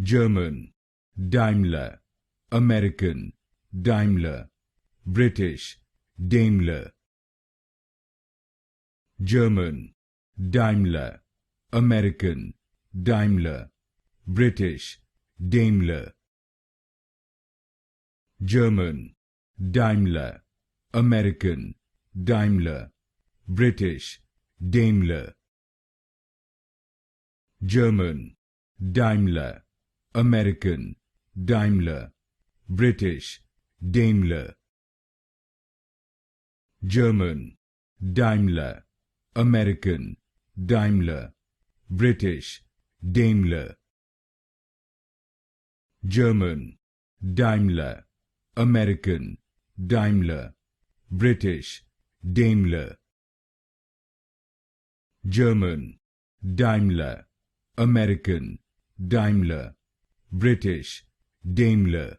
German, Daimler, American, Daimler, British, Daimler. German, Daimler, American, Daimler, British, Daimler. German, Daimler, American, Daimler, British, Daimler. German, Daimler, American, Daimler, British, Daimler. German, Daimler, American, Daimler, British, Daimler. German, Daimler, American, Daimler, British, Daimler. German, Daimler, American, Daimler, British, Daimler.